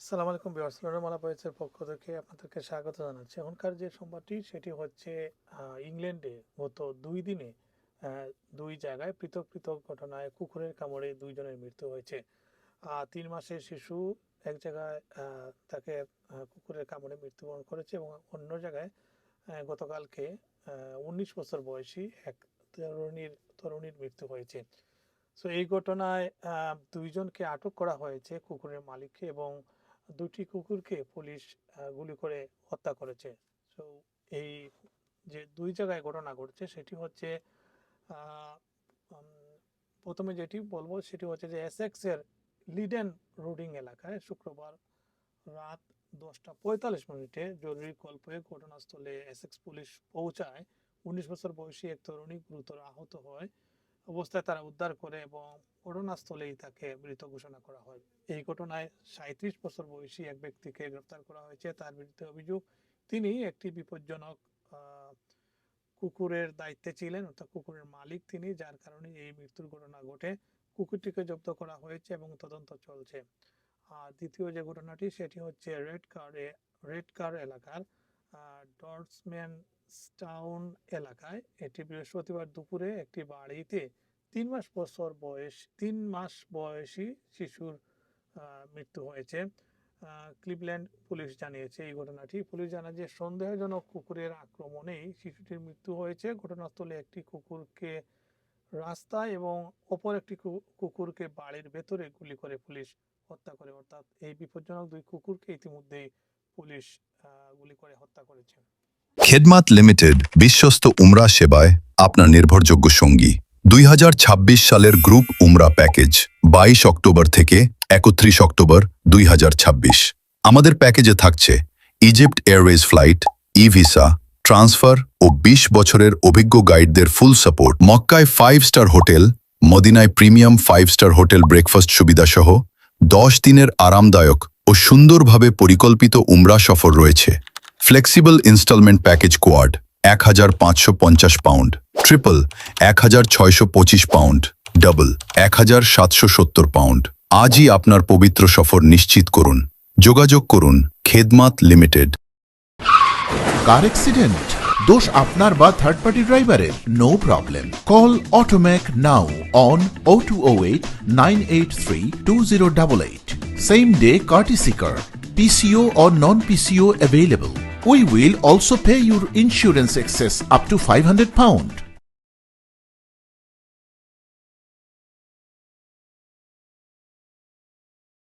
আসসালামু আলাইকুম ভিউয়ার্স, লোনামালা বয়েজের পক্ষ থেকে আপনাদেরকে স্বাগত জানাচ্ছি। এখনকার যে সংবাদটি সেটি হচ্ছে ইংল্যান্ডে গত 2 দিনে দুই জায়গায় পৃথক পৃথক ঘটনায় কুকুরের কামড়ে 2 জনের মৃত্যু হয়েছে। 3 মাসের শিশু এক জায়গায় তাকে কুকুরের কামড়ে মৃত্যুবরণ করেছে এবং অন্য জায়গায় গতকালকে 19 বছর বয়সী এক তরুণীর মৃত্যু হয়েছে। সো এই ঘটনায় 2 জনকে আটক করা হয়েছে, কুকুরের মালিককে, এবং 2টি কুকুরকে পুলিশ গুলি করে হত্যা করেছে। সো এই যে 2 জায়গায় ঘটনা ঘটছে সেটি হচ্ছে প্রথমে যেটি বলবো সেটি হচ্ছে যে এসেক্সের লিডেন রোডিং এলাকায় শুক্রবার রাত 10:45 জরুরি কল পেয়ে ঘটনাস্থলে এসেক্স পুলিশ পৌঁছায়। 19 বছর বয়সী এক তরুণী গুরুতর আহত হয় অবস্থায় তারা উদ্ধার করে এবং ঘটনাস্থলেই তাকে মৃত ঘোষণা করা হয়। এই ঘটনায় 37 বছর বয়সী এক ব্যক্তিকে গ্রেফতার করা হয়েছে। তার বিরুদ্ধে অভিযোগ তিনি একটি বিপজ্জনক কুকুরের দায়িত্বে ছিলেন, অর্থাৎ কুকুরের মালিক তিনি, যার কারণে এই মৃত্যুর ঘটনা ঘটে। কুকুরটিকে জব্দ করা হয়েছে এবং তদন্ত চলছে। আর দ্বিতীয় যে ঘটনাটি সেটি হচ্ছে রেড কার এলাকার ডর্সম্যান টাউন এলাকায় এটি বৃহস্পতিবার দুপুরে একটি বাড়িতে 3 মাস বয়সী শিশুর মৃত্যু হয়েছে। ক্লিভল্যান্ড পুলিশ জানিয়েছে এই ঘটনাটি। পুলিশ জানায় যে সন্দেহজনক কুকুরের আক্রমণেই শিশুটির মৃত্যু হয়েছে। ঘটনাস্থলে একটি কুকুরকে রাস্তায় এবং অপর একটি কুকুরকে বাড়ির ভেতরে গুলি করে পুলিশ হত্যা করে, অর্থাৎ এই বিপজ্জনক 2 কুকুরকে ইতিমধ্যেই পুলিশ গুলি করে হত্যা করেছে। খেদমাত লিমিটেড বিশ্বস্ত উমরা সেবায় আপনার নির্ভরযোগ্য সঙ্গী। 2026 সালের গ্রুপ উমরা প্যাকেজ 22 অক্টোবর থেকে 31 অক্টোবর 2026। আমাদের প্যাকেজে থাকছে ইজিপ্ট এয়ারওয়েজ ফ্লাইট, ই ভিসা, ট্রান্সফার ও 20 বছরের অভিজ্ঞ গাইডদের ফুল সাপোর্ট। মক্কায় 5 স্টার হোটেল, মদিনায় প্রিমিয়াম 5 স্টার হোটেল ব্রেকফাস্ট সুবিধাসহ 10 দিনের আরামদায়ক ও সুন্দরভাবে পরিকল্পিত উমরা সফর রয়েছে। Flexible instalment package quad 1550 pound, triple 1625 pound, double 1770 pound. আজই আপনার পবিত্র সফর নিশ্চিত করুন। যোগাযোগ করুন খেদমাত লিমিটেড। কার অ্যাক্সিডেন্ট দোষ আপনার বা থার্ড পার্টি ড্রাইভারের? No problem, call Automech now on 0208 983 2088. Same day courtesy car, PCO or non-PCO available. We will also pay your insurance excess up to £500.